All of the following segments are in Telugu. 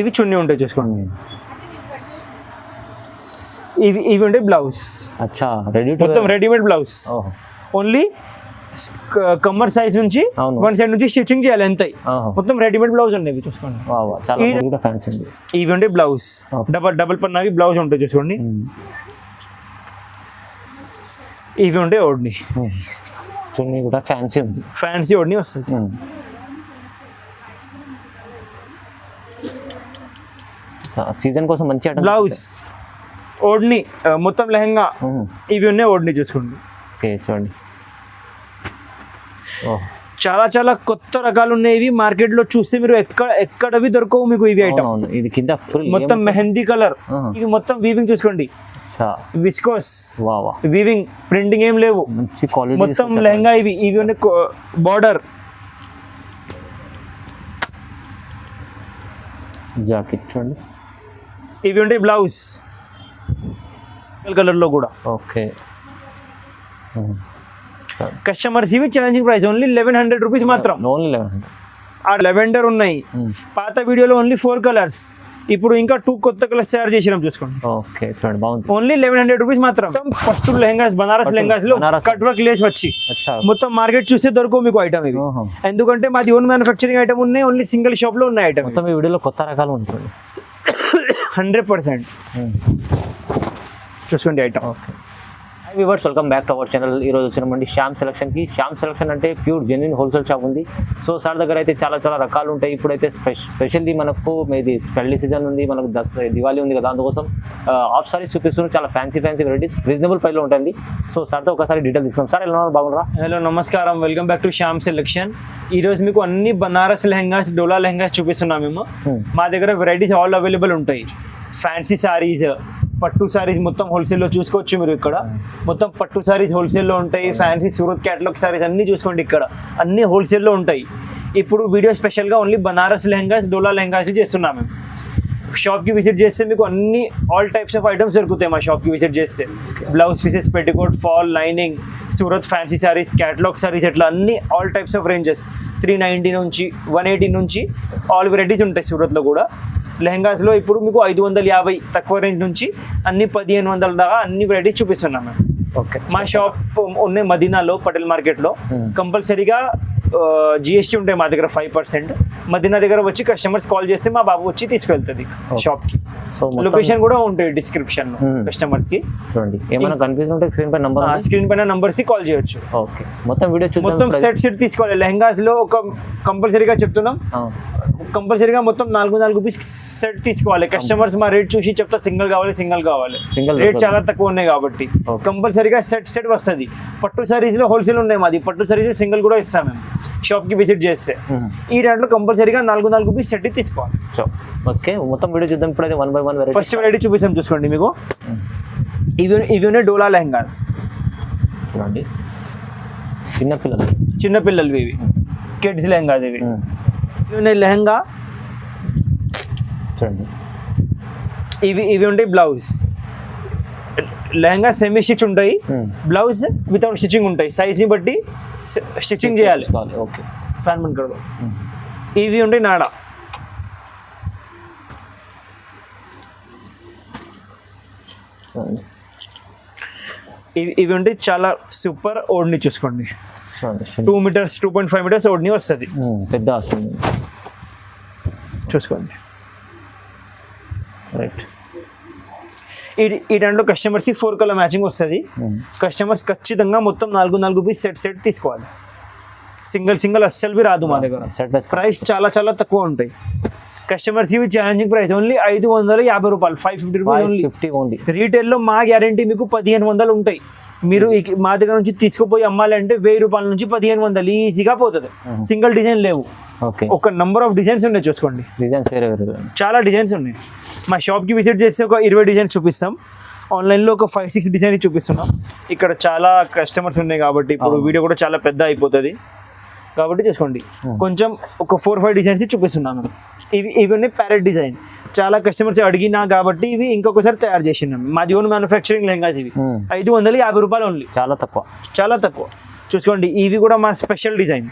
ఇవి చున్నీ ఉంటాయి చూసుకోండి. ఇవి ఉంటాయి బ్లౌజ్. అచ్చా రెడీ మొత్తం రెడీమేడ్ బ్లౌజ్. ఓన్లీ కమ్మర్ సైజ్ నుంచి వన్ సైడ్ నుంచి స్టిచ్చింగ్ చేయాలి అంతే. మొత్తం రెడీమేడ్ బ్లౌజ్ ఉన్నాయి చూసుకోండి. చాలా ఫ్యాన్సీ ఉంది. ఇవి ఉంటే బ్లౌజ్ డబల్ పన్నాకి బ్లౌజ్ ఉంటాయి చూసుకోండి. ఇవి ఉంటే ఓడ్ని చున్నీ కూడా ఫ్యాన్సీ ఉంది. ఫ్యాన్సీ ఓడ్ని వస్తుంది. సీజన్ కోసం మంచి బ్లౌజ్ ఓడ్ని మొత్తం లెహంగా. ఇవి ఉన్నాయి ఓడ్ని చూసుకోండి. ఓకే చూడండి చాలా చాలా కొత్త రకాలు ఉన్నాయి. మార్కెట్ లో చూస్తే మీరు ఎక్కడవి దొరకవు మీకు ఇవి ఐటమ్. ఇది కింద ఫుల్ మొత్తం మెహందీ కలర్. ఇది మొత్తం వీవింగ్ చూసుకోండి. విస్కోస్ వీవింగ్ ప్రింటింగ్ ఏం లేవు. మంచి క్వాలిటీ మొత్తం లెహంగా. ఇవి ఉన్నాయి బార్డర్ జాకెట్ చూడండి. ఇవి ఉంటాయి బ్లౌజ్ కలర్ లో కూడా. ఓకే కస్టమర్స్ ఇవి ఛాలెంజింగ్ ప్రైస్ ఓన్లీ 1100 రూపీస్ మాత్రం. ఓన్లీ 1100. ఆ లెవెండర్ ఉన్నాయి. పాత వీడియోలో ఓన్లీ 4 కలర్స్. ఇప్పుడు ఇంకా 2 కొత్త కలర్స్ తయారు చేసినాం చూసుకోండి. ఓకే చూడండి బాగుంది. ఓన్లీ 1100 రూపీస్ మాత్రం. పట్టు లెహంగాస్ బనారస్ లెహంగాస్ లో కట్ వర్క్ లేస్ వచ్చి మొత్తం మార్కెట్ చూస్తే దొరకవు మీకు ఐటమ్ ఇవి. ఎందుకంటే మాది ఓన్ మ్యానుఫ్యాక్చరింగ్ ఐటమ్ ఉన్నాయి. ఓన్లీ సింగిల్ షాప్ లో ఉన్నాయి ఐటమ్. మొత్తం ఈ వీడియోలో కొత్త రకాలు ఉంటుంది 100% చూసుకోండి item. Okay viewers welcome back to our channel. ఈరోజు వచ్చినామండి శ్యామ్ సెలక్షన్కి. శ్యామ్ సెలక్షన్ అంటే ప్యూర్ జెన్యున్ హోల్సేల్ షాప్ ఉంది. సో సార్ దగ్గర అయితే చాలా చాలా రకాలు ఉంటాయి. ఇప్పుడైతే స్పెషల్లీ మనకు ఇది పెళ్లి సీజన్ ఉంది, మనకు దివాళీ ఉంది కదా, అందుకోసం ఆఫ్ సారీస్ చూపిస్తున్నాం. చాలా ఫ్యాన్సీ వెరైటీస్ రీజనబుల్ ప్రైస్లో ఉంటుంది. సో సార్తో ఒకసారి డీటెయిల్ తీసుకున్నాం. సార్ ఎలా ఉన్నారు? బాగున్నారా? హలో నమస్కారం, welcome back to Shyam selection. ఈ రోజు మీకు అన్ని బనారస్ లెహంగాస్ డోలా లెహంగాస్ చూపిస్తున్నాం మేము. మా దగ్గర వెరైటీస్ ఆల్ అవైలబుల్ ఉంటాయి. ఫ్యాన్సీ సారీస్, పట్టు సారీస్ మొత్తం హోల్సేల్లో చూసుకోవచ్చు మీరు. ఇక్కడ మొత్తం పట్టు సారీస్ హోల్సేల్లో ఉంటాయి. ఫ్యాన్సీ సూరత్ క్యాటలాగ్ సారీస్ అన్నీ చూసుకోండి. ఇక్కడ అన్నీ హోల్సేల్లో ఉంటాయి. ఇప్పుడు వీడియో స్పెషల్గా ఓన్లీ బనారస్ లెహంగాస్ డోలా లెహంగాస్ చేస్తున్నాం మేము. షాప్కి విజిట్ చేస్తే మీకు అన్ని ఆల్ టైప్స్ ఆఫ్ ఐటమ్స్ దొరుకుతాయి మా షాప్కి విజిట్ చేస్తే. Blouse pieces, petticoat, fall, lining, Surat fancy saris, catalogue saris, ఇట్లా అన్ని ఆల్ టైప్స్ ఆఫ్ రేంజెస్ 390 నుంచి 180 నుంచి ఆల్ వెరైటీస్ ఉంటాయి సూరత్లో కూడా. లెహంగాస్లో ఇప్పుడు మీకు 550 తక్కువ రేంజ్ నుంచి అన్ని 1500 దాకా అన్ని వెరైటీస్ చూపిస్తున్నాం మేము. ఓకే మా షాప్ ఉన్నాయి మదీనాలో, పటేల్ మార్కెట్లో. కంపల్సరీగా జిఎస్టీ ఉంటాయి మా దగ్గర 5%. మదీనా దగ్గర వచ్చి కస్టమర్స్ కాల్ చేస్తే మా బాబు వచ్చి తీసుకెళ్తుంది షాప్కి. సో లొకేషన్ కూడా ఉంటుంది డిస్క్రిప్షన్ లో కస్టమర్స్ కి. చూడండి ఏమైనా కన్ఫ్యూజన్ ఉంటే స్క్రీన్ పైన నంబర్స్ కి కాల్ చేయొచ్చు. ఓకే మొత్తం వీడియో చూద్దాం. మొత్తం సెట్ తీసుకోవాలి. లెహంగాస్ లో ఒక కంపల్సరీగా చెప్తున్నాం, కంపల్సరీగా మొత్తం 4 పీస్ సెట్ తీసుకోవాలి. కస్టమర్స్ మా రేట్ చూసి చెప్తా సింగిల్ కావాలి. రేట్ చాలా తక్కువ ఉన్నాయి కాబట్టి కంపల్సరీగా సెట్ వస్తుంది. పట్టు సారీస్ లో హోల్సేల్ ఉన్నాయి మాది. పట్టు సారీస్ సింగిల్ కూడా ఇస్తాం మేము షాప్ కి విజిట్ చేస్తే. ఈ దాంట్లో కంపల్సరీగా 4 పీస్ సెట్ తీసుకోవాలి. ఓకే మొత్తం వీడియో చూద్దాం. ఇప్పుడు 1 by 1 వెరైటీ. ఫస్ట్ వెరైటీ చూపిస్తాం చూసుకోండి మీకు. ఇవి ఉన్నాయి డోలా లెహంగాస్ చూడండి. చిన్నపిల్లలు ఇవి కిడ్స్ లెహంగాస్. ఇవి ఉన్నాయి లెహంగా చూడండి. ఇవి ఉంటాయి బ్లౌజ్. లెహంగా సెమీ స్టిచ్ ఉంటాయి, బ్లౌజ్ వితౌట్ స్టిచ్చింగ్ ఉంటాయి. సైజ్ ని బట్టి స్టిచ్చింగ్ చేయాలి. ఓకే ఫ్యాన్ బండ్ కడ. ఇవి ఉంటాయి నాడా. ఇవి ఉంటాయి చాలా సూపర్ ఓడ్ని చూసుకోండి. 2 మీటర్స్ 2.5 మీటర్స్ ఓడ్ని వస్తుంది. పెద్ద వస్తుంది చూసుకోండి. రైట్. ఈ దాంట్లో కస్టమర్స్కి 4 కలర్ మ్యాచింగ్ వస్తుంది. కస్టమర్స్ ఖచ్చితంగా మొత్తం 4 పీస్ సెట్ తీసుకోవాలి. సింగిల్ అస్సలు బి రాదు మా దగ్గర. ప్రైస్ చాలా చాలా తక్కువ ఉంటాయి. కస్టమర్స్ ఇవి ఛాలెంజింగ్ ప్రైస్ ఓన్లీ 550 రూపాయలు, 550 రూపీస్ ఓన్లీ. రీటైల్లో మా గ్యారంటీ మీకు 1500 ఉంటాయి. మీరు మా దగ్గర నుంచి తీసుకుపోయి అమ్మాలి అంటే 1000 రూపాయల నుంచి 1500 ఈజీగా పోతుంది. సింగిల్ డిజైన్ లేవు, ఒక నంబర్ ఆఫ్ డిజైన్స్ ఉన్నాయి చూసుకోండి. చాలా డిజైన్స్ ఉన్నాయి. మా షాప్కి విజిట్ చేస్తే ఒక 20 డిజైన్స్ చూపిస్తాం. ఆన్లైన్లో ఒక 5-6 డిజైన్స్ చూపిస్తున్నాం. ఇక్కడ చాలా కస్టమర్స్ ఉన్నాయి కాబట్టి ఇప్పుడు వీడియో కూడా చాలా పెద్ద అయిపోతుంది కాబట్టి చూసుకోండి. కొంచెం ఒక 4-5 డిజైన్స్ చూపిస్తున్నాను. ఇవి ఉన్నాయి ప్యారెట్ డిజైన్. చాలా కస్టమర్స్ అడిగినా కాబట్టి ఇవి ఇంకొకసారి తయారు చేసినాం. మాది ఓన్ మ్యానుఫ్యాక్చరింగ్ లెహంగాస్. ఇవి 550 రూపాయలు ఓన్లీ. చాలా తక్కువ చూసుకోండి. ఇవి కూడా మా స్పెషల్ డిజైన్.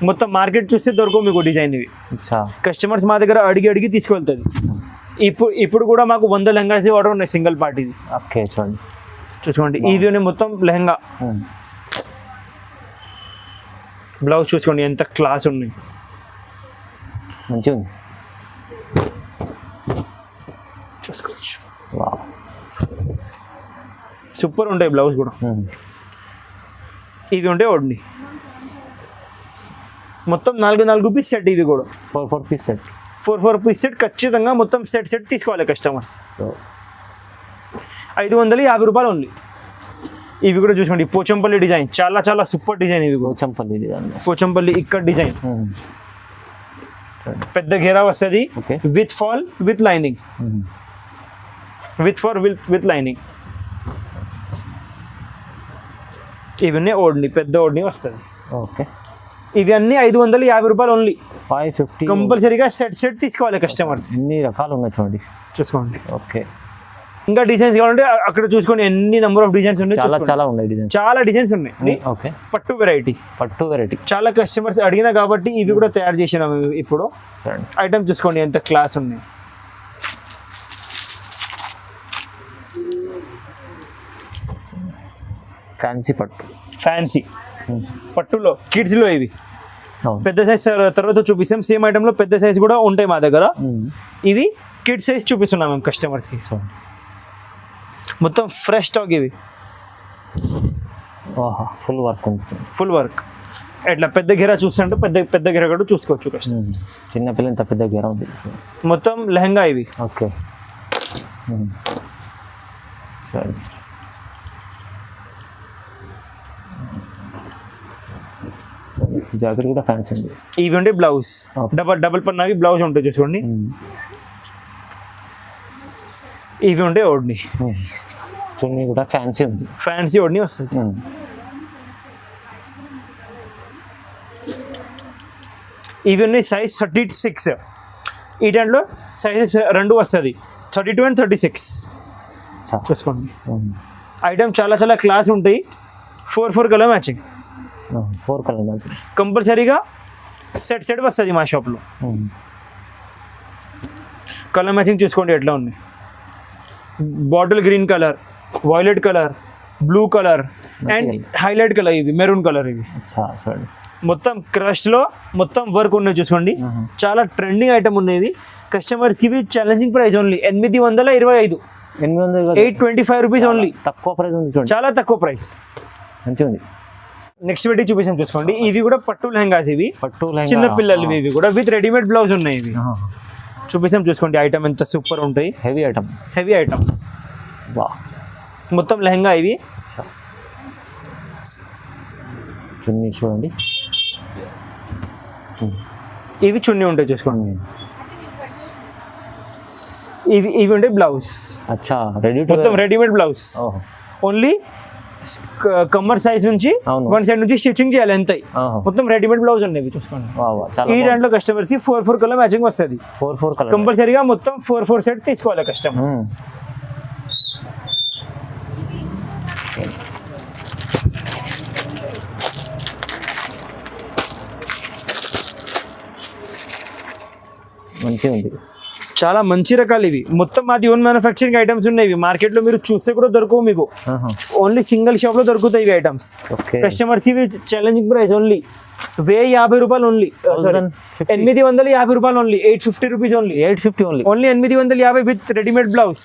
మొత్తం మార్కెట్ చూస్తే దొరకవు మీకు డిజైన్ ఇవి. అచ్చా కస్టమర్స్ మా దగ్గర అడిగి అడిగి తీసుకెళ్తుంది. ఇప్పుడు కూడా మాకు 100 లెహంగాస్ ఆర్డర్ ఉన్నాయి సింగిల్ పార్టీది. ఓకే చూడండి చూసుకోండి ఇవి ఉన్నాయి మొత్తం లెహంగా. బ్లౌజ్ చూసుకోండి ఎంత క్లాస్ ఉన్నాయి, మంచిగా ఉంది. చూసుకోవచ్చు వావ్ సూపర్ ఉంటాయి బ్లౌజ్ కూడా. ఇవి ఉంటే ఓడి మొత్తం 4 పీస్ సెట్. ఇవి కూడా 4 పీస్ సెట్. 4 పీస్ సెట్ ఖచ్చితంగా మొత్తం సెట్ తీసుకోవాలి కస్టమర్స్. 550 రూపాయలు ఓన్లీ. ఇవి కూడా చూసుకోండి పోచంపల్లి డిజైన్, చాలా సూపర్ డిజైన్. ఇవి కూడా పోచంపల్లి డిజైన్, పోచంపల్లి ఇక్కడ డిజైన్. పెద్ద ఘేరా వస్తుంది with fall with lining, with lining. ఇవన్నీ ఓడ్ని పెద్ద ఓడ్ని వస్తుంది. ఓకే ఇవి అన్ని 550 రూపాయలు ఓన్లీ. 550 కంపల్సరీగా సెట్ తీసుకోవాలి కస్టమర్స్. ఎన్ని రకాలు ఉన్నాయి చూడండి, చూసుకోండి. ఓకే ఇంకా డిజైన్స్ కావాలంటే అక్కడ చూసుకోండి ఎన్ని నెంబర్ ఆఫ్ డిజైన్స్ ఉన్నాయి. చాలా ఉన్నాయి డిజైన్స్, చాలా డిజైన్స్ ఉన్నాయి. ఓకే పట్టు వెరైటీ చాలా కస్టమర్స్ అడిగినా కాబట్టి ఇవి కూడా తయారు చేసినాము. ఇప్పుడు ఐటమ్ చూసుకోండి ఎంత క్లాస్ ఉన్నాయి. ఫ్యాన్సీ పట్టులో కిడ్స్లో ఇవి పెద్ద సైజ్ తర్వాత చూపిస్తాం. సేమ్ ఐటెంలో పెద్ద సైజ్ కూడా ఉంటాయి మా దగ్గర. ఇవి కిడ్ సైజ్ చూపిస్తున్నాం మేము కస్టమర్స్కి. మొత్తం ఫ్రెష్ స్టాక్ ఇవి. ఫుల్ వర్క్ ఎట్లా పెద్ద ఘెరా చూస్తుంటే పెద్ద ఘెరా కూడా చూసుకోవచ్చు కస్టమర్స్. చిన్న పిల్ల ఇంత పెద్ద ఘెరా ఉంది. మొత్తం లెహంగా ఇవి. ఓకే సరే జాకెట్ కూడా ఫ్యాన్సీ ఉంది. ఇవి ఉంటే బ్లౌజ్ డబల్ పన్నావి బ్లౌజ్ ఉంటుంది చూసుకోండి. ఇవి ఉంటే ఓడ్ని చున్నీ కూడా ఫ్యాన్సీ ఉంది, ఫ్యాన్సీ ఓడ్ని వస్తుంది. ఇవి ఉన్నాయి సైజ్ 36. ఈ దాంట్లో సైజెస్ 2 వస్తుంది, 32 and 36 చూసుకోండి. ఐటమ్ చాలా క్లాస్ ఉంటాయి. 4 కలర్ మ్యాచింగ్, 4 కలర్ మ్యాచింగ్ కంపల్సరీగా సెట్ వస్తుంది మా షాప్లో. కలర్ మ్యాచింగ్ చూసుకోండి ఎట్లా ఉంది. Bottle green colour, violet colour, blue colour and highlight colour. ఇవి మెరూన్ కలర్. ఇవి మొత్తం క్రష్లో మొత్తం వర్క్ ఉన్నాయి చూసుకోండి. చాలా ట్రెండింగ్ ఐటమ్ ఉన్నాయి. కస్టమర్స్కి ఇవి challenging price only 825, 825 rupees only. తక్కువ ప్రైస్ ఉంది, చాలా తక్కువ ప్రైస్, మంచిగా ఉంది. నెక్స్ట్ పెట్టి చూపిస్తాం చూసుకోండి. ఇవి కూడా పట్టు లెహంగాస్. ఇవి చిన్న పిల్లలు ఇవి కూడా విత్ రెడీమేడ్ బ్లౌజ్ ఉన్నాయి. ఇవి చూపిస్తాం చూసుకోండి. ఐటమ్ ఎంత సూపర్ ఉంటాయి. హెవీ ఐటమ్ మొత్తం లెహంగా. ఇవి చున్నీ చూడండి. ఇవి చున్నీ ఉంటాయి చూసుకోండి. ఇవి ఉంటాయి బ్లౌజ్. మొత్తం రెడీమేడ్ బ్లౌజ్. ఓన్లీ కమ్మర్ సైజ్ నుంచి 1 సైడ్ నుంచి స్టిచ్చింగ్ చేయాలి ఎంత. మొత్తం రెడీమేడ్ బ్లౌజ్ ఉన్నాయి చూసుకోండి. ఈ దాంట్లో కస్టమర్స్ 4 కలర్ మ్యాచింగ్ వస్తుంది. 4 కలర్ కంపల్సరీగా మొత్తం 4 సెట్ తీసుకోవాలి కస్టమర్స్. మంచిగా ఉంది. చాలా మంచి రకాలు ఇవి. మొత్తం మాది ఓన్ మ్యానుఫ్యాక్చరింగ్ ఐటమ్స్ ఉన్నాయి. ఇవి మార్కెట్లో మీరు చూస్తే కూడా దొరకవు మీకు. ఓన్లీ సింగిల్ షాప్ లో దొరుకుతాయి ఇవి ఐటమ్స్. కస్టమర్స్ ఇవి ఛాలెంజింగ్ ప్రైస్ ఓన్లీ 1050 రూపాయలు ఓన్లీ. 850 రూపాయలు only. 850 rupees only. 850 only 850 with readymade blouse.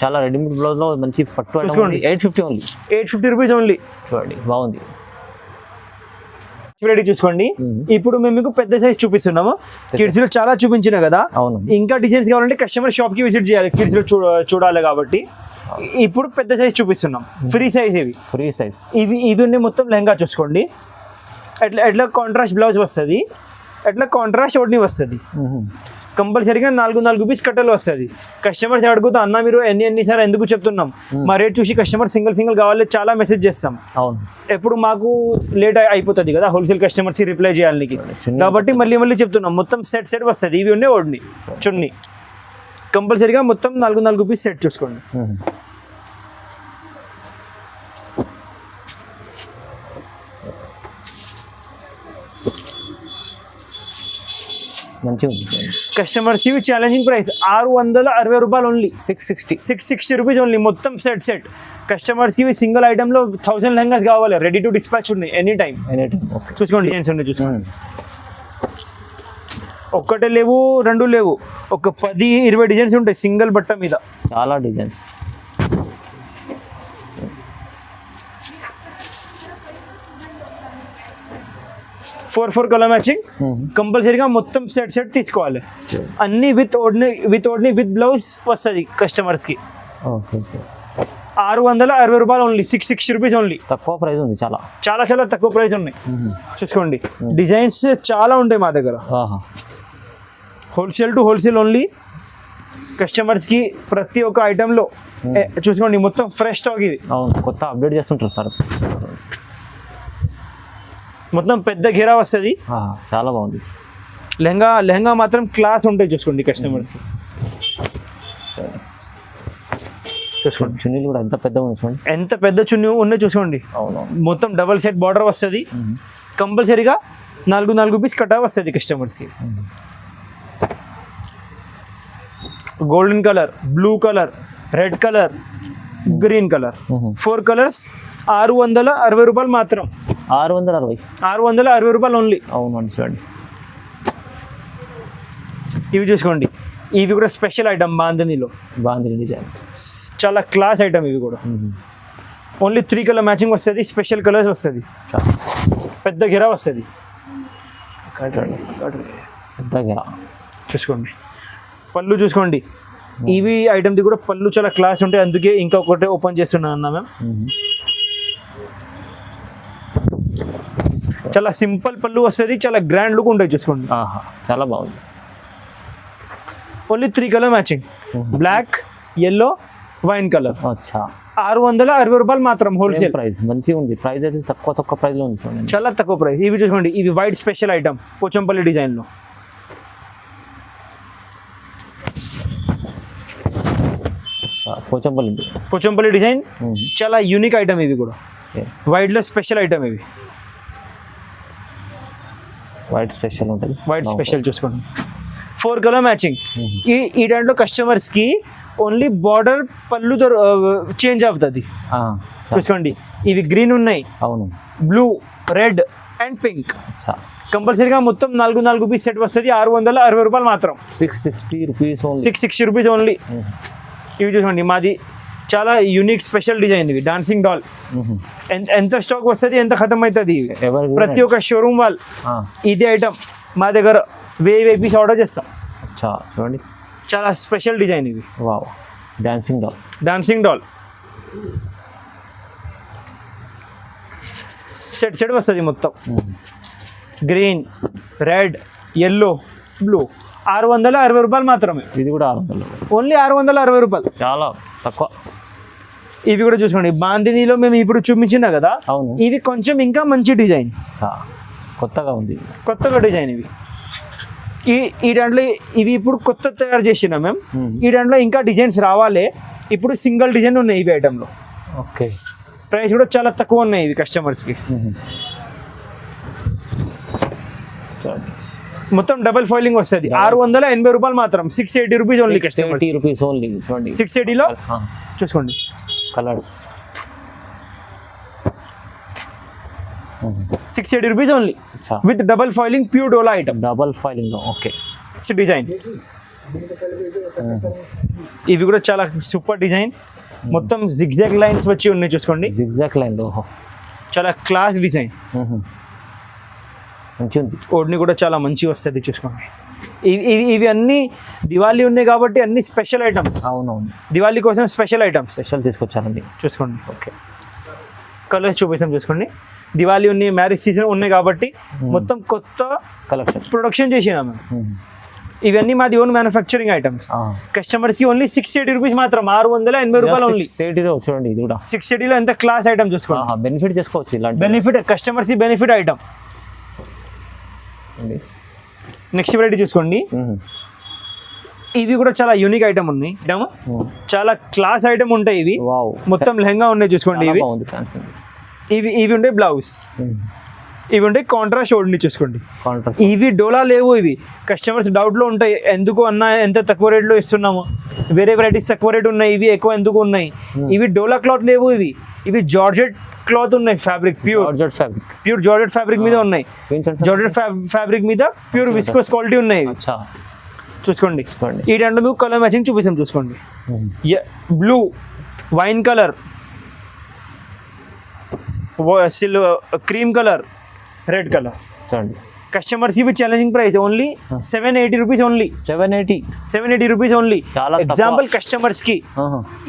చాలా రెడీమేడ్ బ్లౌజ్ లో మంచి పట్టు 850 ఓన్లీ. 850 rupees only. చూడండి బాగుంది. రెడీ చూసుకోండి. ఇప్పుడు మేము మీకు పెద్ద సైజ్ చూపిస్తున్నాము. కిడ్స్ లో చాలా చూపించిన కదా, ఇంకా డిజైన్స్ కావాలంటే కస్టమర్ షాప్ కి విజిట్ చేయాలి. కిడ్స్ లో చూడాలి కాబట్టి ఇప్పుడు పెద్ద సైజ్ చూపిస్తున్నాం. Free size. ఇవి మొత్తం లెహంగా చూసుకోండి. ఎట్లా కాంట్రాస్ట్ బ్లౌజ్ వస్తుంది, ఎట్లా కాంట్రాస్ట్ ఓడ్ని వస్తుంది. కంపల్సరీగా 4 పీస్ కట్టలు వస్తుంది. కస్టమర్స్ అడుగుతా అన్న మీరు ఎన్నిసార్లు ఎందుకు చెప్తున్నాం, మా రేట్ చూసి కస్టమర్ సింగిల్ కావాలి చాలా మెసేజ్ చేస్తాం. ఎప్పుడు మాకు లేట్ అయిపోతుంది కదా హోల్సేల్ కస్టమర్స్ రిప్లై చేయాలి. కాబట్టి మళ్ళీ చెప్తున్నాం. మొత్తం సెట్ వస్తుంది. ఇవి ఉన్నాయి ఓడ్ని చున్నీ. కంపల్సరీగా మొత్తం 4 పీస్ సెట్ చూసుకోండి. మంచిగా ఉంది. కస్టమర్స్ ఇవి ఛాలెంజింగ్ ప్రైస్ 660 రూపాయలు ఓన్లీ. 660. 660 రూపీస్ ఓన్లీ మొత్తం సెట్. కస్టమర్స్ ఇవి సింగిల్ ఐటెంలో 1000 లెహంగాస్ కావాలి, రెడీ టు డిస్పాచ్ ఉన్నాయి ఎనీ టైం. ఓకే, చూసుకోండి డిజైన్స్ ఉన్నాయి, చూసుకోండి. ఒక్కటే లేవు, రెండు లేవు, ఒక 10-20 డిజైన్స్ ఉంటాయి సింగిల్ బట్ట మీద. చాలా డిజైన్స్. ఫోర్ కలర్ మ్యాచింగ్ కంపల్సరీగా మొత్తం సెట్ తీసుకోవాలి. అన్ని విత్ ఓడ్ని విత్ బ్లౌజ్ వస్తుంది కస్టమర్స్కి. ఓకే, 660 రూపాయలు ఓన్లీ. 660 rupees only. తక్కువ ప్రైస్ ఉంది, చాలా చాలా చాలా తక్కువ ప్రైస్ ఉన్నాయి. చూసుకోండి డిజైన్స్ చాలా ఉంటాయి మా దగ్గర. Wholesale to wholesale only. కస్టమర్స్కి ప్రతి ఒక్క ఐటెంలో చూసుకోండి మొత్తం ఫ్రెష్ స్టాక్ ఇది. అవును, కొత్త అప్డేట్ చేస్తుంటారు సార్. మొత్తం పెద్ద ఘేరా వస్తుంది. చాలా బాగుంది. లెహంగా మాత్రం క్లాస్ ఉంటాయి. చూసుకోండి కస్టమర్స్కి. చూసుకోండి చున్నీలు కూడా ఎంత పెద్దగా ఉంది చూడండి, ఎంత పెద్ద చున్నీ ఉన్నాయి చూసుకోండి. అవును, మొత్తం డబల్ సెట్ బార్డర్ వస్తుంది. కంపల్సరీగా 4 పీస్ కటా వస్తుంది కస్టమర్స్కి. Golden colour, blue colour, red colour, green colour, 4 colours 660 రూపాయలు మాత్రం. 660 రూపాయలు ఓన్లీ. అవునండి, చూడండి ఇవి చూసుకోండి. ఇవి కూడా స్పెషల్ ఐటమ్ బాంధనీలో. బాంధనీ డిజైన్ చాలా క్లాస్ ఐటమ్ ఇవి కూడా. ఓన్లీ 3 కలర్ మ్యాచింగ్ వస్తుంది, స్పెషల్ కలర్స్ వస్తుంది, పెద్ద గిరా వస్తుంది. పెద్ద గిరా చూసుకోండి. పళ్ళు చూసుకోండి. ఇవి ఐటమ్ది కూడా పళ్ళు చాలా క్లాస్ ఉంటాయి, అందుకే ఇంకొకటి ఓపెన్ చేస్తున్నాను అన్నా మ్యామ్. చాలా సింపుల్ పళ్ళు వస్తుంది, చాలా గ్రాండ్ లుక్ ఉంటుంది. చూసుకోండి, చాలా బాగుంది. Only 3 colour matching, black, yellow, wine colour. 660 రూపాయలు మాత్రం హోల్సేల్ ప్రైస్. మంచిగా ఉంది ప్రైస్, అయితే తక్కువ ప్రైస్లో ఉంది చూడండి, చాలా తక్కువ ప్రైస్. ఇవి చూసుకోండి, ఇవి వైట్ స్పెషల్ ఐటమ్ పోచంపల్లి డిజైన్లో. పోచంపల్లి డిజైన్ చాలా యూనిక్ ఐటమ్ ఇవి కూడా. వైట్లో స్పెషల్ ఐటమ్ ఇవి. వైట్ స్పెషల్ ఉంటుంది. వైట్ స్పెషల్ చూసుకోండి. 4 కలర్ మ్యాచింగ్. ఈ దాంట్లో కస్టమర్స్కి ఓన్లీ బార్డర్ పళ్ళు చేంజ్ అవుతుంది. చూసుకోండి, ఇవి గ్రీన్ ఉన్నాయి, అవును, బ్లూ, రెడ్ అండ్ పింక్. కంపల్సరీగా మొత్తం 4 పీస్ సెట్ వస్తుంది. 660 రూపాయలు మాత్రం. 660 రూపీస్ ఓన్లీ. 660 rupees only. ఇవి చూసుకోండి, మాది చాలా యూనిక్ స్పెషల్ డిజైన్ ఇవి. డాన్సింగ్ డాల్ ఎంత స్టాక్ వస్తుంది, ఎంత ఖతం అవుతుంది. ప్రతి ఒక్క షోరూమ్ వాళ్ళు ఇది ఐటమ్ మా దగ్గర 1000 పీస్ ఆర్డర్ చేస్తాం. చూడండి, చాలా స్పెషల్ డిజైన్ ఇవి. వావ్, డాన్సింగ్ డాల్ సెట్ వస్తుంది మొత్తం. Green, red, yellow, blue. 660 రూపాయలు మాత్రమే. ఇది కూడా 600, ఓన్లీ 660 రూపాయలు, చాలా తక్కువ. ఇవి కూడా చూసుకోండి, బాందినీలో మేము ఇప్పుడు చూపించిన కదా. అవును, ఇది కొంచెం ఇంకా మంచి డిజైన్, కొత్తగా ఉంది, కొత్తగా డిజైన్ ఇవి. ఈ దాంట్లో ఇవి ఇప్పుడు కొత్త తయారు చేసినాం మేము. ఈ దాంట్లో ఇంకా డిజైన్స్ రావాలి. ఇప్పుడు సింగిల్ డిజైన్ ఉన్నాయి ఇవి ఐటెంలో. ఓకే, ప్రైస్ కూడా చాలా తక్కువ ఉన్నాయి ఇవి కస్టమర్స్కి. మొత్తం డబల్ ఫాయిలింగ్ వస్తుంది. 680 రూపాయలు మాత్రం. 680 రూపీస్ ఓన్లీ. 680 rupees only. చూడండి, 680లో చూసుకోండి colours. 680 rupees only with double foiling, pure dola item. Double foiling. Okay, design ఇవి కూడా చాలా సూపర్ డిజైన్. మొత్తం జిగ్జాగ్ లైన్స్ వచ్చి ఉన్నాయి చూసుకోండి. జిగ్జాగ్ లైన్, చాలా క్లాస్ డిజైన్. మంచిగా ఉంది. ఓడ్ని కూడా చాలా మంచిగా వస్తుంది చూసుకోండి. ఇవి అన్ని దివాళీ ఉన్నాయి కాబట్టి అన్ని స్పెషల్ ఐటమ్స్. అవునవును, దివాళీ కోసం స్పెషల్ ఐటమ్స్ స్పెషల్ తీసుకొచ్చారండి. చూసుకోండి. ఓకే, కలర్స్ చూపిస్తాం చూసుకోండి. దివాళీ ఉన్నాయి, మ్యారేజ్ సీజన్ ఉన్నాయి కాబట్టి మొత్తం కొత్త కలెక్షన్ ప్రొడక్షన్ చేసినాము. ఇవన్నీ మాది ఓన్ మ్యానుఫ్యాక్చరింగ్ ఐటమ్స్. కస్టమర్స్కి ఓన్లీ 680 రూపీస్ మాత్రం. 680 రూపాయలు ఓన్లీ. 680 చూడండి, ఇది కూడా 680లో ఎంత క్లాస్ ఐటమ్ చూసుకోండి. బెనిఫిట్ చేసుకోవచ్చు, ఇలాంటి బెనిఫిట్ కస్టమర్స్కి బెనిఫిట్ ఐటమ్. నెక్స్ట్ వెరైటీ చూసుకోండి. ఇవి కూడా చాలా యూనిక్ ఐటమ్ ఉన్నాయి. చాలా క్లాస్ ఐటమ్ ఉంటాయి ఇవి. మొత్తం లెహంగా ఉన్నాయి చూసుకోండి. ఇవి ఉంటాయి బ్లౌజ్. ఇవి ఉంటాయి కాంట్రాస్ట్ ఓడిని చూసుకోండి. కాంట్రాస్ట్ ఇవి డోలా లేవు, ఇవి కస్టమర్స్ డౌట్లో ఉంటాయి ఎందుకు అన్న ఎంత తక్కువ రేట్లో ఇస్తున్నాము, వేరే వెరైటీస్ తక్కువ రేట్ ఉన్నాయి, ఇవి ఎక్కువ ఎందుకు ఉన్నాయి. ఇవి డోలా క్లాత్ లేవు, ఇవి జార్జెట్ క్లాత్ ఉన్నాయి, ఫ్యాబ్రిక్ ప్యూర్ జార్జెట్ ఫ్యాబ్రిక్ మీద ఉన్నాయి. జార్జెట్ ఫ్యాబ్రిక్ మీద ప్యూర్ విస్కోస్ క్వాలిటీ ఉన్నాయి. చూసుకోండి ఈ దాంట్లో మీకు కలర్ మ్యాచింగ్ చూపిస్తాం. చూసుకోండి blue, wine colour, cream colour, red colour. చూడండి కస్టమర్స్ ఇవి challenging price only 780 rupees only. 780 rupees only. చాలా ఎగ్జాంపుల్ కస్టమర్స్ కి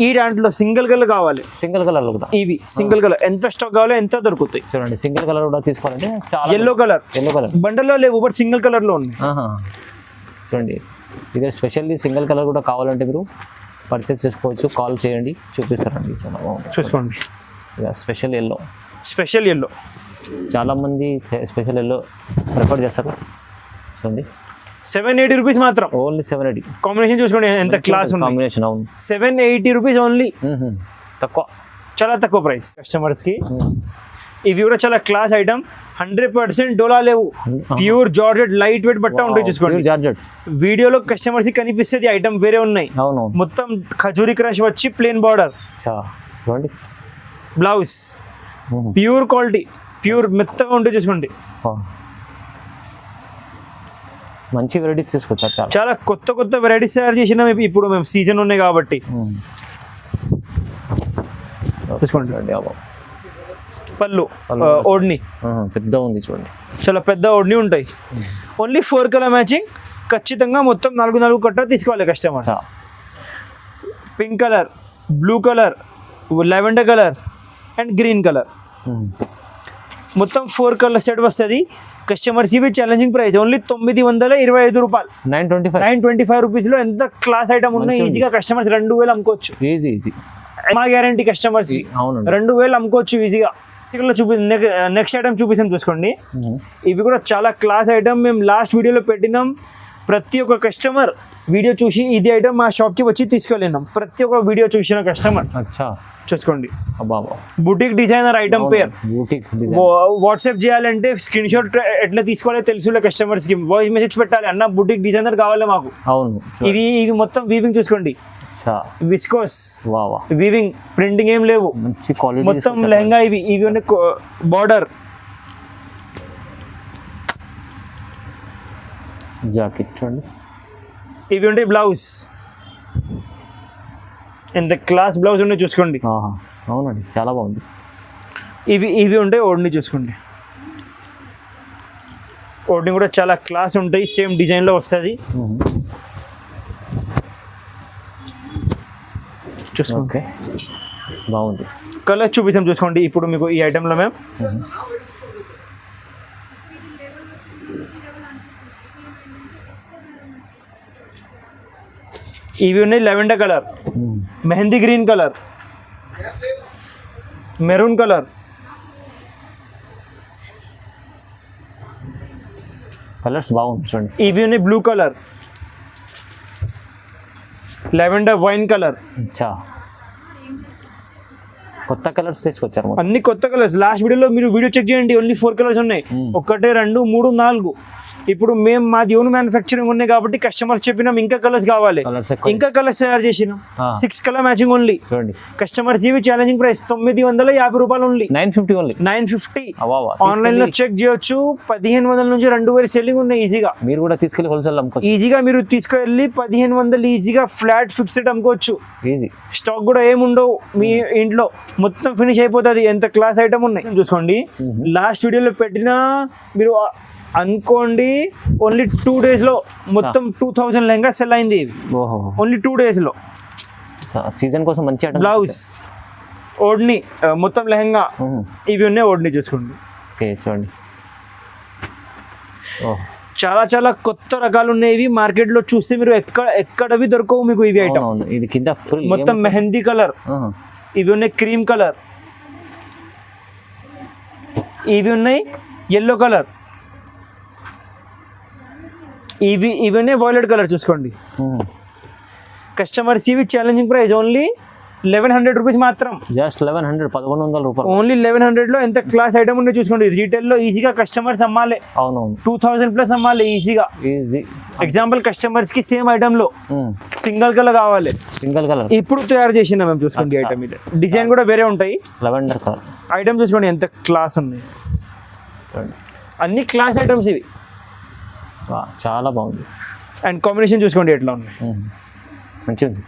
ఈ దాంట్లో సింగిల్ కలర్ కావాలి, సింగిల్ కలర్ ఇవి సింగిల్ కలర్ ఎంత స్టాక్ కావాలో ఎంత దొరుకుతాయి. చూడండి సింగిల్ కలర్ కూడా తీసుకోవాలంటే చాలా ఎల్లో కలర్ బండల్లో లేవు బట్ సింగిల్ కలర్ లో ఉన్నాయి. చూడండి ఇదే స్పెషల్లీ సింగిల్ కలర్ కూడా కావాలంటే మీరు పర్చేస్ చేసుకోవచ్చు, కాల్ చేయండి చూపిస్తారండి. చాలా బాగుంది. చూసుకోండి స్పెషల్ ఎల్లో చాలా మంది స్పెషల్ ఎల్లో ప్రిఫర్ చేస్తారు. చూడండి 780 రూపీస్ మాత్రం ఓన్లీ 780. కాంబినేషన్ చూసుకోండి ఎంత క్లాస్ ఉంది. కాంబినేషన్ అవును 780 రూపీస్ ఓన్లీ. తక్కువ, చాలా తక్కువ ప్రైస్ కస్టమర్స్ కి. ఇవి కూడా చాలా క్లాస్ ఐటమ్, 100% డోలా లేవు, ప్యూర్ జార్జెట్ లైట్ వెయిట్ బట్ట ఉంటాయి. చూసుకోండి జార్జెట్ వీడియోలో కస్టమర్స్ కి కనిపిస్తుంది ఐటమ్ వేరే ఉన్నాయి. అవును మొత్తం ఖజూరి క్రష్ వచ్చి ప్లేన్ బార్డర్, చూడండి బ్లౌజ్ ప్యూర్ క్వాలిటీ, ప్యూర్ మెత్తగా ఉంటాయి. చూసుకోండి మంచి వెరైటీస్ తీసుకోవచ్చు. చాలా కొత్త వెరైటీస్ తయారు చేసినాం ఇప్పుడు మేము, సీజన్ ఉన్నాయి కాబట్టి. చూసుకోండి పళ్ళు ఓడ్ని పెద్ద ఉంది చూడండి, చాలా పెద్ద ఓడ్ని ఉంటాయి. ఓన్లీ 4 కలర్ మ్యాచింగ్ ఖచ్చితంగా మొత్తం 4 కట్ట తీసుకోవాలి customers. Pink colour, blue colour, lavender colour and green colour, మొత్తం 4 కలర్ సెట్ వస్తుంది. కస్టమర్స్ ఇవి ఛాలెంజింగ్ ప్రైస్ ఓన్లీ 925 రూపాయలు. 925 రూపీస్లో ఎంత క్లాస్ ఐటమ్ ఉన్నాయి. ఈజీగా కస్టమర్స్ 2000 అమ్ముకోవచ్చు. ఈజీ మా గ్యారంటీ కస్టమర్స్ 2000 అమ్ముకోవచ్చు ఈజీగా. నెక్స్ట్ ఐటమ్ చూపిస్తాం. చూసుకోండి ఇవి కూడా చాలా క్లాస్ ఐటమ్, మేము లాస్ట్ వీడియోలో పెట్టినాం. ప్రతి ఒక్క కస్టమర్ వీడియో చూసి ఇది ఐటమ్ మా షాప్కి వచ్చి తీసుకెళ్ళినాం. ప్రతి ఒక్క వీడియో చూసిన కస్టమర్. చూసుకోండి బుటిక్ డిజైనర్ ఐటమ్ పేరు. వాట్సాప్ చేయాలంటే స్క్రీన్ షాట్ ఎట్లా తీసుకోవాలో తెలుసులే కస్టమర్స్ కి. వాయిస్ మెసేజ్ పెట్టాలి, అన్న బుటిక్ డిజైనర్ కావాలి మాకు. ఇవి మొత్తం వీవింగ్ చూసుకోండి, విస్కోస్ వీవింగ్, ప్రింటింగ్ ఏం లేవు, మొత్తం లెహంగా. ఇవి ఉన్నాయి బార్డర్, జాకెట్ చూడండి. ఇవి ఉంటాయి బ్లౌజ్, ఎంత క్లాస్ బ్లౌజ్ ఉన్నాయి చూసుకోండి. అవునండి చాలా బాగుంది. ఇవి ఉంటాయి ఓడ్ని. చూసుకోండి ఓడ్ని కూడా చాలా క్లాస్ ఉంటాయి, సేమ్ డిజైన్లో వస్తుంది. ఓకే బాగుంది. కలర్స్ చూపిస్తాం. చూసుకోండి ఇప్పుడు మీకు ఈ ఐటెంలో మేము ఇవి ఉన్నాయి lavender colour, mehndi green colour, maroon colour, colours బాగుంది చూడండి. ఇవి ఉన్నాయి blue colour, lavender wine colour. కొత్త కలర్స్ తీసుకొచ్చారు, అన్ని కొత్త కలర్స్. లాస్ట్ వీడియోలో మీరు వీడియో చెక్ చేయండి, ఓన్లీ 4 కలర్స్ ఉన్నాయి. 1 2 3 4. ఇప్పుడు మేము మాది ఓన్ మ్యానుఫ్యాక్చరింగ్ ఉన్నాయి కాబట్టి కస్టమర్స్ చెప్పినాం ఇంకా కలర్స్ కావాలి, ఇంకా కలర్స్ తయారు చేసినాం. 6 కలర్ మ్యాచింగ్ ఓన్లీ. కస్టమర్స్ ఇవి ఛాలెంజింగ్ ప్రైస్ 950 రూపాయలు ఓన్లీ. 950. ఆన్లైన్ లో చెక్ చేయొచ్చు. 1500 నుంచి 2000 సెల్లింగ్ ఉన్నాయి ఈజీగా. మీరు కూడా తీసుకెళ్ళి హోల్సేల్ అమ్ముకోవచ్చు. ఈజీగా మీరు తీసుకెళ్ళి 1500 ఈజీగా ఫ్లాట్ ఫిక్స్డ్ అమ్ముకోవచ్చు. ఈజీ. స్టాక్ కూడా ఏముండవు మీ ఇంట్లో, మొత్తం ఫినిష్ అయిపోతుంది. ఎంత క్లాస్ ఐటమ్ ఉన్నాయి చూసుకోండి. లాస్ట్ వీడియోలో పెట్టినా మీరు అనుకోండి ఓన్లీ 2 days లో మొత్తం 2000 లెహంగా సెల్ అయింది. ఓన్లీ 2 days లో. సీజన్ కోసం మంచి బ్లౌజ్, ఓడ్ని, మొత్తం లెహంగా. ఇవి ఉన్నాయి ఓడ్ని. చూసుకోండి చూడండి చాలా కొత్త రకాలు ఉన్నాయి. ఇవి మార్కెట్ లో చూస్తే మీరు ఎక్కడవి దొరకవు మీకు ఇవి ఐటమ్. ఇది కింద ఫుల్ మొత్తం మెహందీ కలర్. ఇవి ఉన్నాయి క్రీమ్ కలర్, ఇవి ఉన్నాయి ఎల్లో కలర్, ఇవి ఉన్నాయి వైలెట్ కలర్. చూసుకోండి కస్టమర్స్ ఇవి ఛాలెంజింగ్ ప్రైస్ ఓన్లీ 1100 రూపీస్ మాత్రం. జస్ట్ 1100, 1100 రూపాయలు. ఓన్లీ 1100 లో ఎంత క్లాస్ ఐటమ్ ఉందో చూసుకోండి. రీటైల్ లో ఈజీగా కస్టమర్స్ అమ్మాలి. అవునవును, 2000 ప్లస్ అమ్మాలి ఈజీగా. ఈజీ. ఎగ్జాంపుల్ కస్టమర్స్ కి సేమ్ ఐటమ్ లో సింగిల్ కలర్ కావాలి, సింగిల్ కలర్ ఇప్పుడు తయారు చేసిన మేము చూసుకోండి. ఐటమ్ ఇది డిజైన్ కూడా వేరే ఉంటాయి. లెవెండర్ కలర్ ఐటమ్ చూసుకోండి ఎంత క్లాస్ ఉన్నాయి. అన్ని క్లాస్ ఐటమ్స్ ఇవి. చాలా బాగుంది. అండ్ కాంబినేషన్ చూసుకోండి ఎట్లా ఉన్నాయి, మంచిగా ఉంది.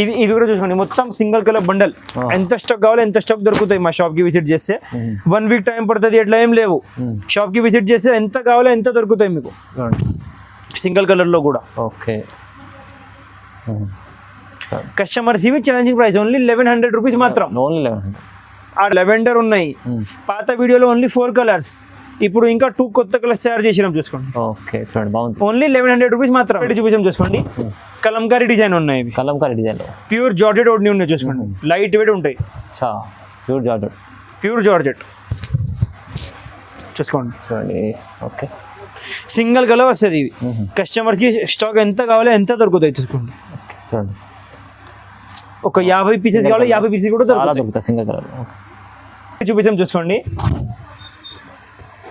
ఇవి కూడా చూసుకోండి మొత్తం సింగిల్ కలర్ బండల్. ఎంత స్టాక్ కావాలో ఎంత స్టాక్ దొరుకుతాయి. మా షాప్ కి విజిట్ చేస్తే 1 వీక్ టైం పడుతుంది, ఎట్లా ఏం లేవు. షాప్ కి విజిట్ చేస్తే ఎంత కావాలో ఎంత దొరుకుతాయి మీకు సింగిల్ కలర్ లో కూడా. ఓకే, కస్టమర్స్ ఇవి ఛాలెంజింగ్ ప్రైస్ ఓన్లీ 1100 రూపీస్ మాత్రం. ఓన్లీ 1100. ఆ లెవెండర్ ఉన్నాయి. పాత వీడియోలో ఓన్లీ 4 కలర్స్, ఇప్పుడు ఇంకా 2 కొత్త కలర్స్ తయారు చేసినాం చూసుకోండి. ఓకే, చూడండి బాగుంది. ఓన్లీ 1100 రూపీస్ మాత్రం. చూపించాం చూసుకోండి. కలంకారీ డిజైన్ ఉన్నాయి ఇవి. కలంకారీ డిజైన్, ప్యూర్ జార్జెట్ ఓడ్ని ఉన్నాయి చూసుకోండి. లైట్ వెయిట్ ఉంటాయి. ప్యూర్ జార్జెట్, ప్యూర్ జార్జెట్ చూసుకోండి. చూడండి. ఓకే, సింగిల్ కలర్ వస్తుంది ఇవి. కస్టమర్స్ కి స్టాక్ ఎంత కావాలో ఎంత దొరుకుతాయి చూసుకోండి. చూడండి, ఒక 50 పీసెస్ కావాలో 50 పీసెస్ కూడా దొరుకుతాయి సింగిల్ కలర్. చూపించాం చూసుకోండి.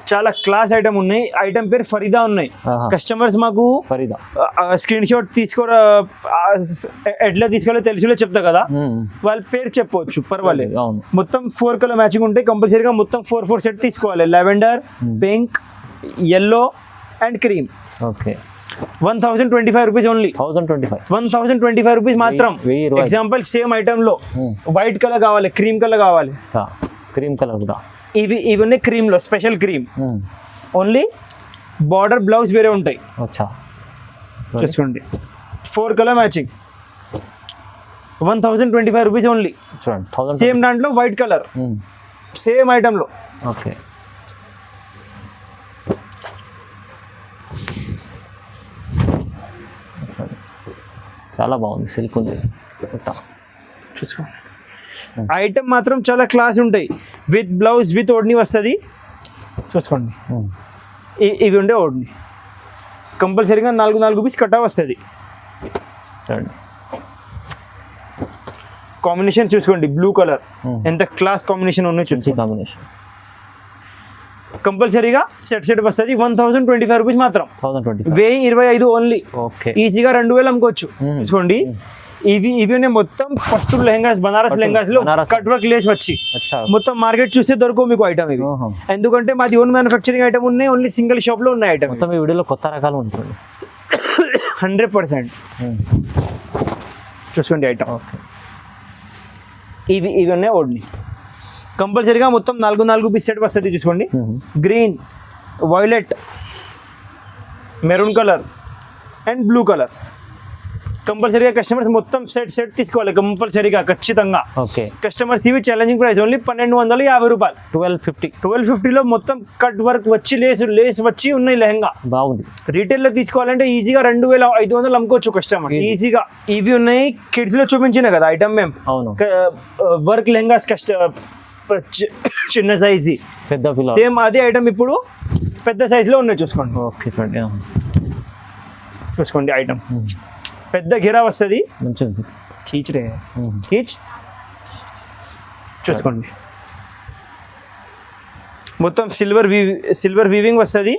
చాలా క్లాస్ ఐటమ్ ఉన్నాయి. ఐటమ్ పేరు ఫరీదా ఉన్నాయి. కస్టమర్స్ మాకు ఫరీదా స్క్రీన్ షాట్ తీసుకోరా, ఎట్లా తీసుకోవాలో తెలుసులో చెప్తా కదా, వాళ్ళ పేరు చెప్పవచ్చు పర్వాలేదు. మొత్తం 4 కలర్ మ్యాచింగ్ ఉంటాయి. కంపల్సరీగా మొత్తం 4 సెట్ తీసుకోవాలి. Lavender, pink, yellow and cream. Okay, 1025 rupees only. 1025 rupees మాత్రం. ఎగ్జాంపుల్ సేమ్ ఐటమ్ లో వైట్ కలర్ కావాలి, క్రీమ్ కలర్ కావాలి. క్రీమ్ కలర్ కూడా ఇవి ఉన్నాయి క్రీమ్ లో, special cream. Only border blouse వేరే ఉంటాయి. చూసుకోండి 4 కలర్ మ్యాచింగ్. 1025 rupees only. చూడండి, సేమ్ దాంట్లో వైట్ కలర్, సేమ్ ఐటమ్ లో. ఓకే, చాలా బాగుంది. సిల్క్ ఉంది. చూసుకోండి. ఐటమ్ మాత్రం చాలా క్లాస్ ఉంటాయి. విత్ బ్లౌజ్ విత్ ఓడ్ని వస్తుంది చూసుకోండి. ఇవి ఉండే ఓడ్ని కంపల్సరీగా 4 పీస్ కట్టా వస్తుంది. కాంబినేషన్ చూసుకోండి. బ్లూ కలర్ ఎంత క్లాస్ కాంబినేషన్ ఉన్నాయి చూసుకోండి. కాంబినేషన్ కంపల్సరీగా సెట్ వస్తుంది. 1025 రూపీస్ మాత్రం. 1025 ఓన్లీ. ఈజీగా 2000 అమ్ముకోవచ్చు. చూసుకోండి. ఇవి మొత్తం పట్టు లెహంగాస్, బనారస్ లెహంగాస్ లో కట్ వర్క్ లేస్ వచ్చి మొత్తం మార్కెట్ చూస్తే దొరకవు మీకు ఐటమ్ ఇవి. ఎందుకంటే మాది ఓన్ మ్యానుఫ్యాక్చరింగ్ ఐటమ్ ఉన్నాయి. ఓన్లీ సింగిల్ షాప్ లో ఉన్నాయి ఐటమ్. మొత్తం ఈ వీడియోలో కొత్త రకాలు ఉంటుంది. 100% చూసుకోండి ఐటమ్. ఇవి ఉన్నాయి ఓడ్ని. కంపల్సరీగా మొత్తం 4 పీస్ సెట్ వస్తుంది చూసుకోండి. Green, violet, maroon colour and blue colour. కంపల్సరీగా కస్టమర్స్ మొత్తం సెట్ తీసుకోవాలి కంపల్సరీగా, ఖచ్చితంగా. కస్టమర్స్ ఇవి ఛాలెంజింగ్ ప్రైస్ ఓన్లీ 1250 రూపాయలు. 1250 లో మొత్తం కట్ వర్క్ వచ్చి లేస్ వచ్చి ఉన్నాయి లెహంగా. బాగుంది. రీటైల్ లో తీసుకోవాలంటే ఈజీగా 2500 అమ్ముకోవచ్చు కస్టమర్ ఈజీగా. ఇవి ఉన్నాయి కిడ్స్ లో చూపించిన కదా ఐటమ్ మేము. వర్క్ లెహంగాస్ చిన్న సైజ్, పెద్ద సేమ్ అదే ఐటమ్ ఇప్పుడు పెద్ద సైజ్ లో ఉన్నాయి చూసుకోండి. ఓకే, చూడండి. చూసుకోండి ఐటమ్ పెద్ద ఘెరా వస్తుంది. కీచ్ చూసుకోండి. మొత్తం సిల్వర్ వీవింగ్ వస్తుంది.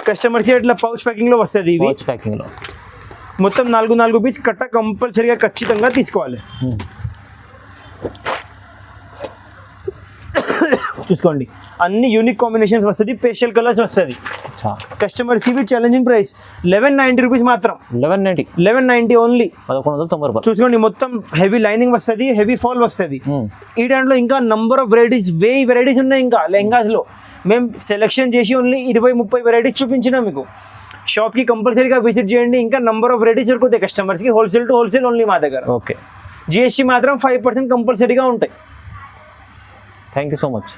కస్టమర్స్ ఇట్లా పౌచ్ ప్యాకింగ్ లో వస్తుంది. ఇవి ప్యాకింగ్ లో మొత్తం 4 పీస్ కట్ట కంపల్సరీగా ఖచ్చితంగా తీసుకోవాలి. చూసుకోండి. అన్ని యూనిక్ కాంబినేషన్స్ వస్తుంది, పేస్టల్ కలర్స్ వస్తుంది. కస్టమర్స్ ఇవి ఛాలెంజింగ్ ప్రైస్ 1190 రూపీస్ మాత్రం. 1190 ఓన్లీ. 1190 రూపాయలు. చూసుకోండి. మొత్తం హెవీ లైనింగ్ వస్తుంది, హెవీ ఫాల్ వస్తుంది. ఈ దాంట్లో ఇంకా నంబర్ ఆఫ్ వెరైటీస్, 1000 వెరైటీస్ ఉన్నాయి ఇంకా లెహంగాస్ లో. మేము సెలెక్షన్ చేసి ఓన్లీ 20-30 వెరైటీస్ చూపించినా మీకు. షాప్ కి కంపల్సరీగా విజిట్ చేయండి. ఇంకా నంబర్ ఆఫ్ వెరైటీస్ దొరుకుతాయి కస్టమర్స్ కి. హోల్సేల్ టు హోల్సేల్ ఓన్లీ మా దగ్గర. ఓకే, GST మాత్రం 5% కంపల్సరీగా ఉంటాయి. Thank you so much.